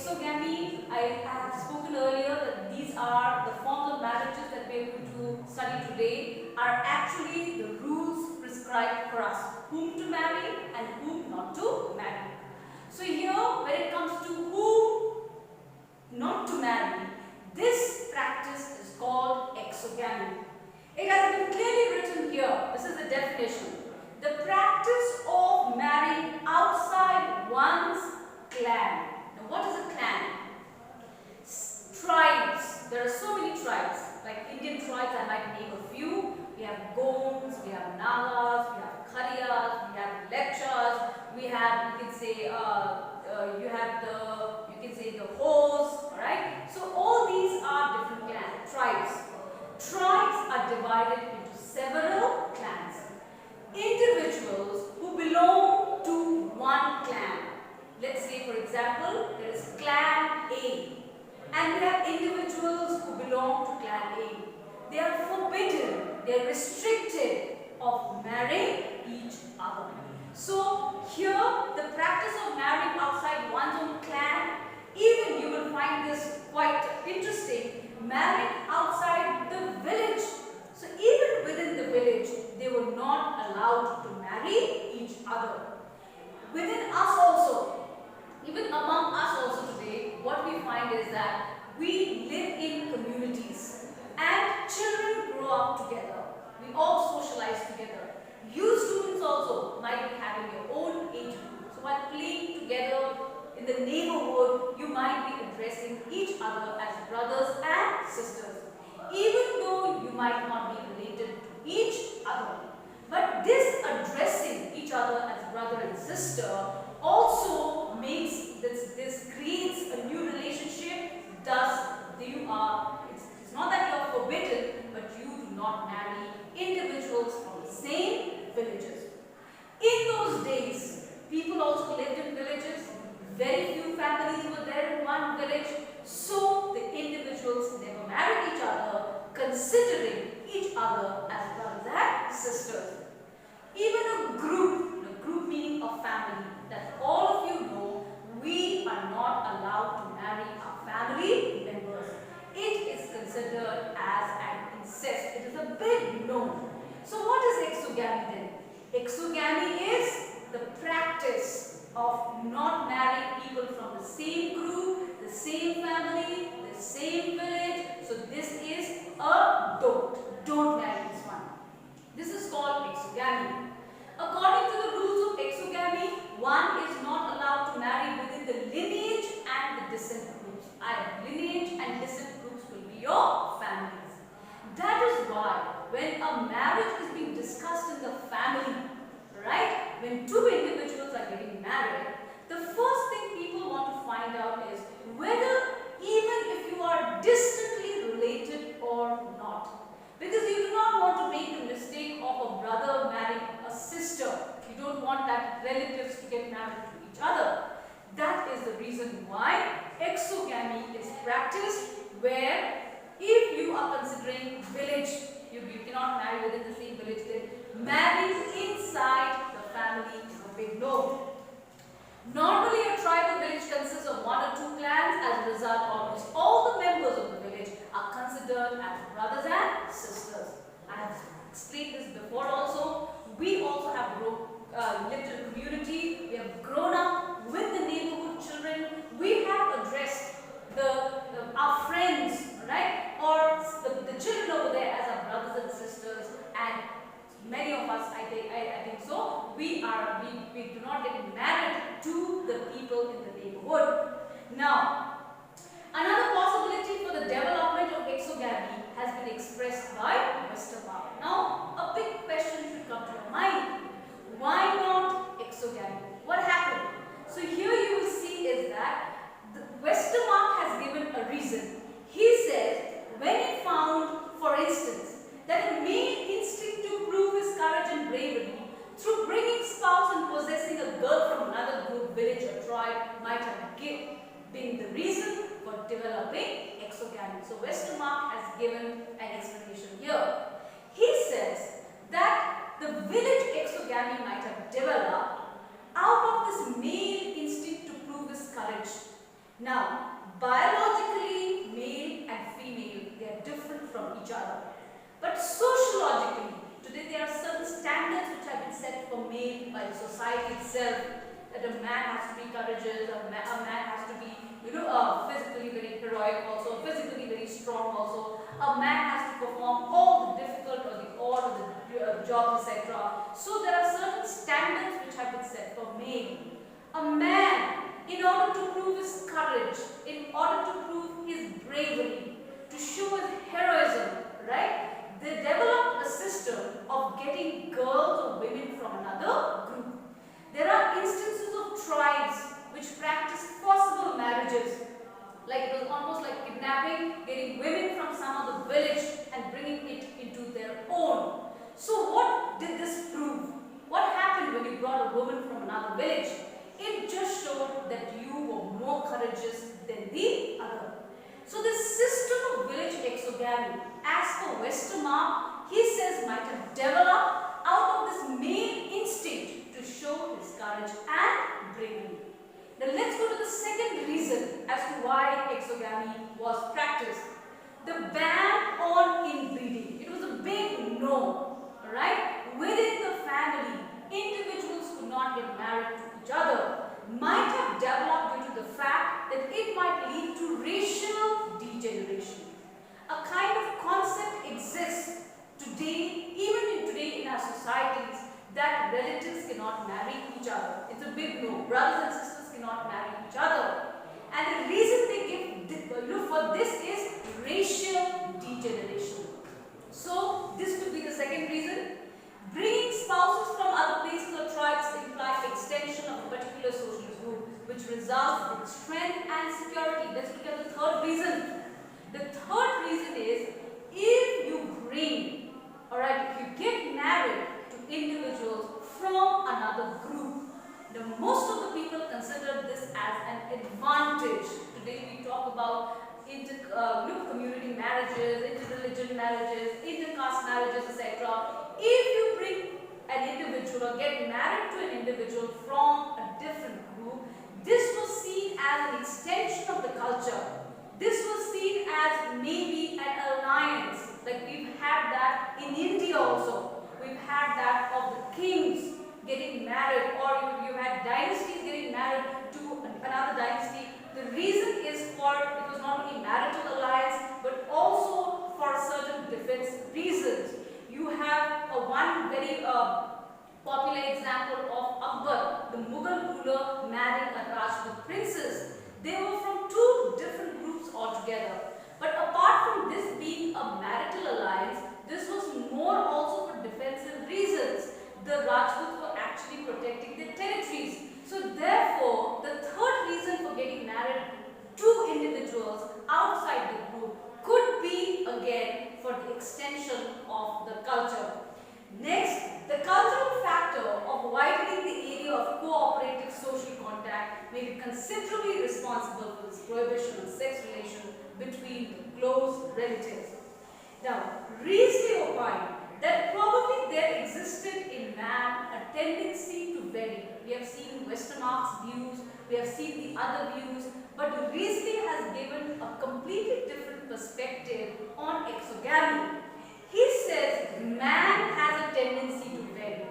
exogamy, I have spoken earlier that these are the forms of marriages that we are going to study today are actually the rules prescribed for us, whom to marry and whom not to marry. So here, when it comes to who not to marry, this practice is called exogamy. It has been clearly written here. This is the definition. The practice of marrying outside one's clan. Now what is a clan? Tribes. There are so many tribes. Like Indian tribes, I might name a few. We have Gonds, we have Nagas, we have Khariyas, we have Lepchas, we have, you can say, the Hos, alright? So all these are different clans, tribes. Tribes are divided into several clans. Individuals who belong to one clan. Let's say, for example, there is clan A, and we have individuals who belong to clan A. They are forbidden, they are restricted of marrying each other. So here, the practice of marrying outside one's own clan, even you will find this quite interesting, marrying outside the village. So even within the village, they were not allowed to marry each other. Within us also, even among us also today, what we find is that we live in communities and children grow up together. We all socialize together. You students also might be having your own age group. So while playing together in the neighborhood, you might be addressing each other as brothers and sisters. Even though you might not be related to each other. But this addressing each other as brother and sister also makes this creates a new relationship. Thus, it's not that you are forbidden, but you do not marry individuals from the same villages. In those days, people also lived in villages. Very few families were there in one village. So the individuals never married each other, considering each other as brothers and sisters. Even a group meaning a family, that all of you know, we are not allowed to marry our family members. It is considered as an incest. It is a big no. So what is exogamy then? Exogamy is the practice of not marrying people from the same group, the same family, the same village. So this is a don't. Don't marry this one. This is called exogamy. According to the rules of exogamy, one is not allowed to marry within the lineage and the descent groups. Lineage and descent groups will be your families. That is why when a marriage is being discussed in the family, right, when two individuals are getting married, the first thing people want to find out is whether even if you are distantly related or not. Because you do not want to make the mistake of a brother marrying a sister. You don't want that relatives to get married to each other. That is the reason why exogamy is practiced, where if you are considering village, you cannot marry within the same village, then marrying inside the family is a big no. Normally, a tribal village consists of one or two clans. As a result, almost all the members of the village are considered as brothers and sisters. I have explained this before also. We also have lived in a community. We have grown up with the neighborhood children. We have addressed our friends, right, or the children over there as our brothers and sisters, and many of us, I think so, we do not get married to the people in the neighborhood. Now, another possibility for the development of exogamy has been expressed by Westermarck. Now, a big question should come to your mind. Why not exogamy? What happened? So here you will see is that Westermarck has given a reason. He says, when he found, for instance, that a male instinct to prove his courage and bravery through bringing spouse and possessing a girl from another group, village or tribe might have been the reason for developing exogamy. So Westermarck has given an explanation here. He says that the village exogamy might have developed out of this male instinct to prove his courage Now, biologically, male and female, they are different from each other. But sociologically, today there are certain standards which have been set for male by society itself. That a man has to be courageous, a man has to be, physically very heroic also, physically very strong also. A man has to perform all the difficult or the odd or the jobs, etc. So there are certain standards which have been set for male. A man, in order to prove his courage, in order to prove his bravery, to show his heroism, right? They developed a system of getting girls or women from another group. There are instances of tribes which practice forcible marriages. Like it was almost like kidnapping, getting women from some other village and bringing it into their own. So what did this prove? What happened when you brought a woman from another village? It just showed that you were more courageous than the other. So this system of village exogamy, as per Westermarck, he says might have developed out of this male instinct to show his courage and bravery. Now let's go to the second reason as to why exogamy was practiced. The ban on inbreeding. It was a big no. Alright? Within the family, individuals could not get married to each other. Might have developed due to the fact that it might lead to racial degeneration. A kind of concept exists today, even today in our societies, that relatives cannot marry each other. It's a big no. Brothers and sisters cannot marry each other. And the reason they give for this is racial degeneration. So this could be the second reason. Bringing spouses from other places or tribes imply extension of a particular social group, which results in strength and security. Let's look at the third reason. The third reason is if you bring, alright, if you get married to individuals from another group. Now, most of the people consider this as an advantage. Today we talk about community marriages, interreligion marriages, intercaste marriages, etc. If you bring an individual or get married to an individual from a different group, this was seen as an extension of the culture. This was seen as maybe an alliance, like we've had that in India also. We've had that of the kings getting married, or you had dynasties getting married to another dynasty. The reason is for, it was not only marital alliance, but also for certain defense reasons. You have one very popular example of Akbar, the Mughal ruler, marrying a Rajput princess. They were from two different groups altogether. But apart from this being a marital alliance, this was more also for defensive reasons. The Rajputs were actually protecting their territories. So therefore, the third reason for getting married to individuals outside the group could be again for the extension of the culture. Next, the cultural factor of widening the area of cooperative social contact may be considerably responsible for this prohibition of sex relations between close relatives. Now, Riesling opined that probably there existed in man a tendency to vary. We have seen Westermarck's views, we have seen the other views, but Riesling has given a completely different perspective on exogamy. He says man has a tendency to vary.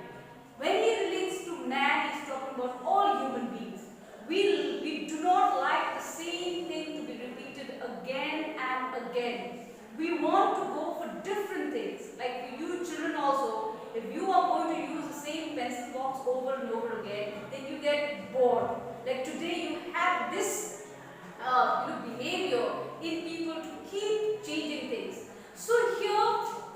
When he relates to man, he is talking about all human beings. We do not like the same thing to be repeated again and again. We want to go for different things. Like for you children also, if you are going to use the same pencil box over and over again, then you get bored. Like today you have this behavior in people to keep changing things. So here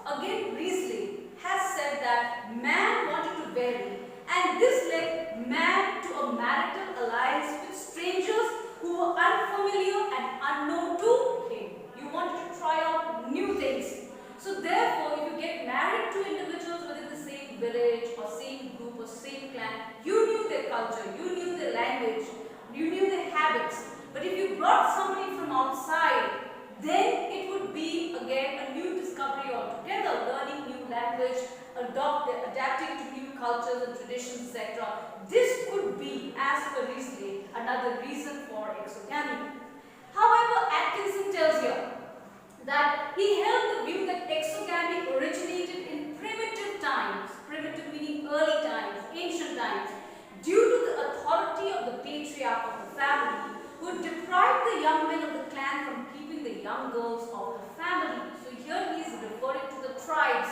again Riesling has said that man wanted to vary, and this led man to a marital alliance with strangers who were unfamiliar and unknown to him. You wanted to try out new things. So therefore, if you get married to individuals within the same village or same group or same clan, you knew their culture, you knew their language, you knew their habits. But if you brought somebody from outside, then it would be again a new discovery altogether, learning new language, adapting to new cultures and traditions, etc. This could be, as per Riesling, another reason for exogamy. Atkinson tells here that he held the view that exogamy originated in primitive times, primitive meaning early times, ancient times, due to the authority of the patriarch of the family, who deprived the young men of the clan from keeping the young girls of the family. So here he is referring to the tribes.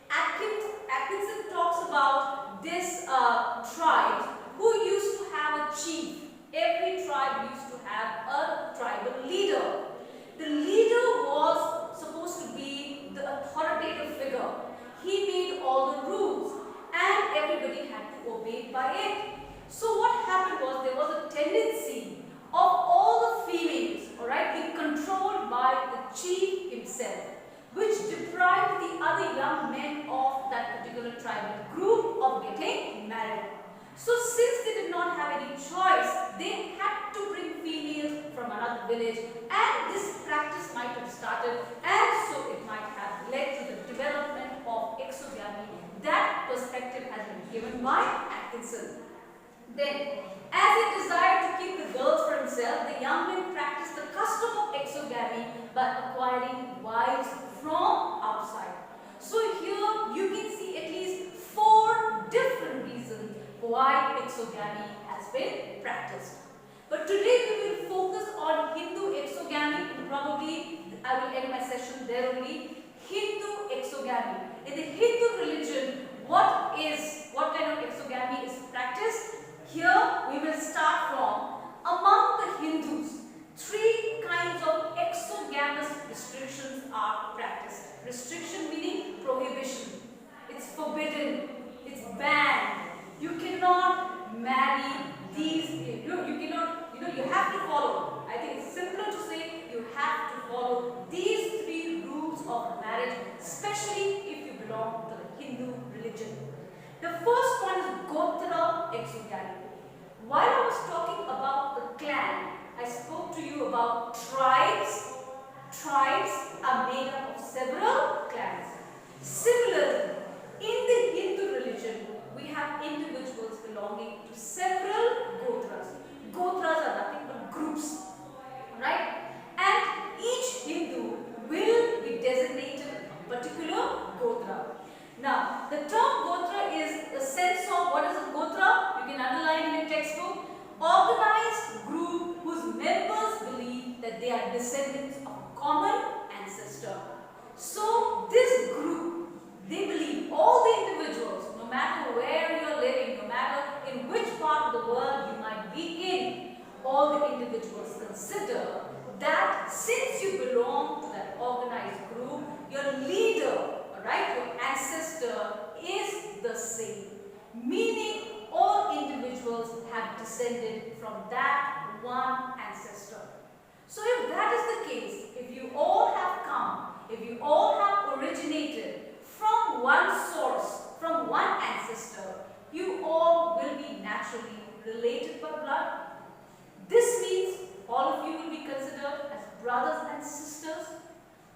Atkinson talks about this tribes who used to have a chief. Every tribe used to have a tribal leader. The leader was supposed to be the authoritative figure. He made all the rules and everybody had to obey by it. So what happened was there was a tendency of all the females, alright, being controlled by the chief himself, which deprived the other young men of that particular tribal group of getting married. So since they did not have any choice, they had to bring females from another village, and this practice might have started, and so it might have led to the development of exogamy. That perspective has been given by Atkinson. Then, as he desired to keep the girls for himself, the young men practiced the custom of exogamy by acquiring wives from outside. So here you can see at least 4 different reasons why exogamy has been practiced. But today we will focus on Hindu exogamy, and probably I will end my session there only. Hindu exogamy. In the Hindu religion, what kind of exogamy is practiced? Here we will start from among the Hindus. 3 kinds of exogamous restrictions are practiced. Restriction meaning prohibition. It's forbidden. It's banned. You cannot marry these. You have to follow. I think it's simpler to say you have to follow these 3 rules of marriage, especially if you belong to the Hindu religion. The first one is Gotra exogamy. While I was talking about the clan, I spoke to you about tribes. Tribes are made up of several clans. Similarly, in the Hindu religion, we have individuals belonging to several gotras. Gotras are nothing but groups, right? And each Hindu will be designated a particular gotra. Now, the term gotra is a sense of what is a gotra? You can underline in your textbook. Organized group whose members believe that they are descendants of a common ancestor. So, this group, they believe, all the individuals, no matter where you are living, no matter in which part of the world you might be in, all the individuals consider that since you belong to that organized group, your leader, right, your ancestor is the same. Meaning all individuals have descended from that one ancestor. So if that is the case, if you all have come, if you all have originated from one source, from one ancestor, you all will be naturally related by blood. This means all of you will be considered as brothers and sisters.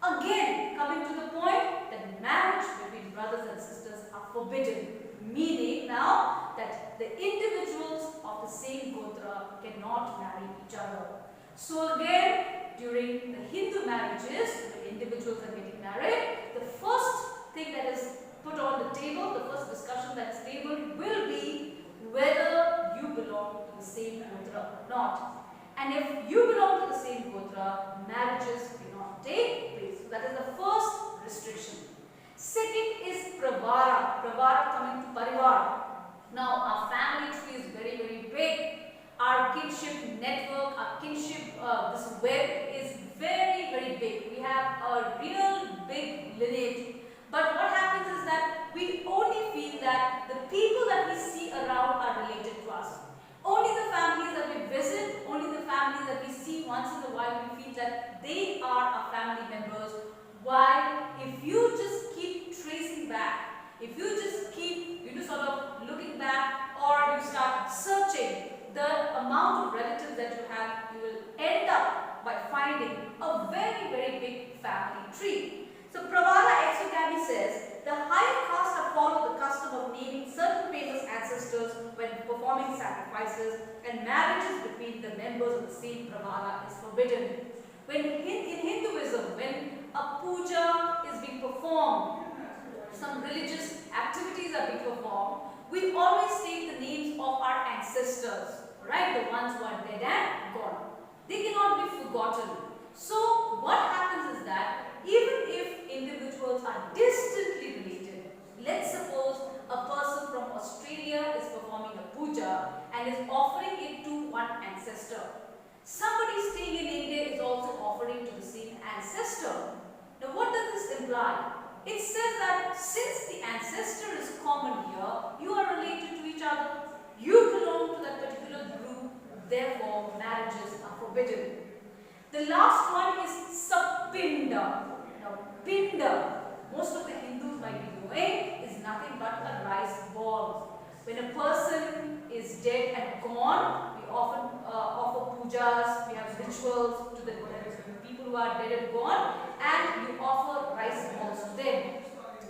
Again, coming to the point that marriage between brothers and sisters are forbidden. Meaning now that the individuals of the same gotra cannot marry each other. So again, during the Hindu marriages, when individuals are getting married, the first thing that is put on the table, the first discussion that is tabled will be whether you belong to the same gotra or not. And if you belong to the same gotra, marriages cannot take place. So that is the first restriction. Second is pravara. Pravara coming to parivar. Now our family tree is very, very big. Our kinship network, our kinship, this web is very, very big. We have a real big lineage. But what happens is that we only feel that the people that we see around are related to us. Only the families that we visit, only the families that we see once in a while, we feel that they are our family members. While if you just keep tracing back, if you just keep, sort of looking back, or you start searching the amount of relatives that you have, you will end up by finding a very, very big family tree. So Pravara exogamy says the higher caste have followed the custom of naming certain famous ancestors when performing sacrifices, and marriages between the members of the same Pravara is forbidden. When in Hinduism, when a puja is being performed, some religious activities are being performed, we always take the names of our ancestors, right? The ones who are dead and gone. They cannot be forgotten. So what happens is that even if individuals are distantly related, let's suppose a person from Australia is performing a puja and is offering it to one ancestor. Somebody staying in India is also offering to the same ancestor. Now what does this imply? It says that since the ancestor is common here, you are related to each other, you belong to that particular group, therefore marriages are forbidden. The last one is sapinda. Now pinda, most of the Hindus might be knowing, is nothing but a rice ball. When a person is dead and gone, we often offer pujas, we have rituals to the people who are dead and gone, and you offer rice balls to them.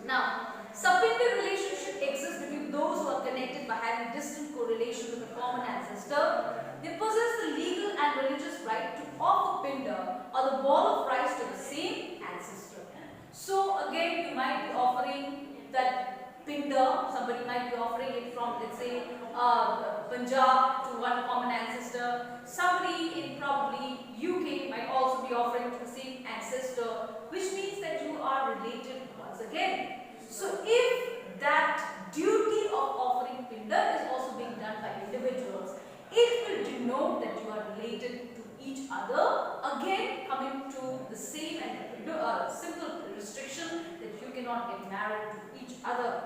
Now, sapinda relationship exists between those who are connected by having distant correlation with a common ancestor. They possess the legal and religious right to offer pinda or the ball of rice to the same ancestor. So again, you might be offering that pinda, somebody might be offering it from, let's say, Punjab to one common ancestor. Somebody in probably UK might also be offering to the same ancestor, which means that you are related once again. So if that duty of offering pinda is also being done by individuals, it will denote that you are related to each other, again coming to the same and simple restriction that you cannot get married to each other.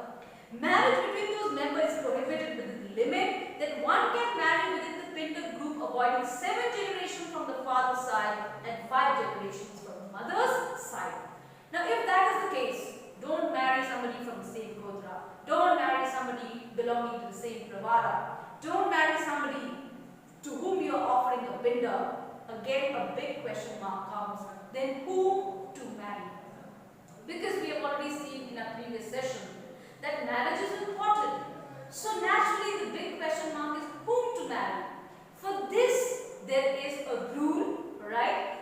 Marriage between those members is prohibited within the limit that one can marry within the pinda group, avoiding 7 generations from the father's side and 5 generations from the mother's side. Now if that is the case, don't marry somebody from the same gotra, don't marry somebody belonging to the same pravara, don't marry somebody to whom you are offering a pinda. Again, a big question mark comes. Then whom to marry? Because we have already seen in our previous session that marriage is important. So naturally the big question mark is whom to marry. For this there is a rule, right?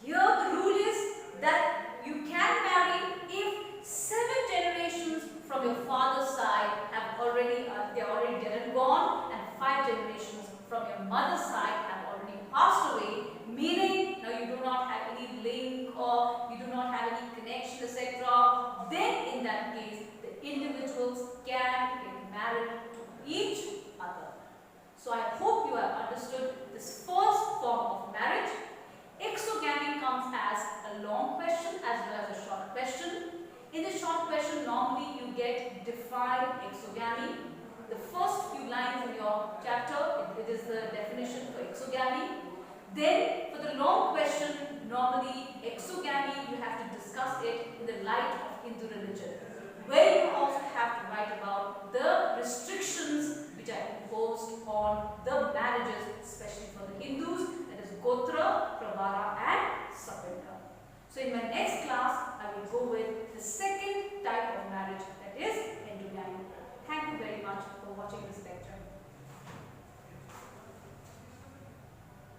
Here the rule is that you can marry if 7 generations from your father's side have already they are already dead and gone, and 5 generations from your mother's side have already passed away, meaning now you do not have any link or you do not have any connection, etc. Then in that case the individuals can get married to each other. So I hope you have understood this first form of marriage. Exogamy comes as a long question as well as a short question. In the short question, normally you get define exogamy. The first few lines in your chapter, it is the definition for exogamy. Then for the long question, normally exogamy, you have to discuss it in the light of Hindu religion, where you also have to write about the restrictions which are imposed on the marriages, especially for the Hindus, that is Gotra, Pravara and Sapinda. So in my next class, I will go with the second type of marriage, that is endogamy. Thank you very much for watching this video.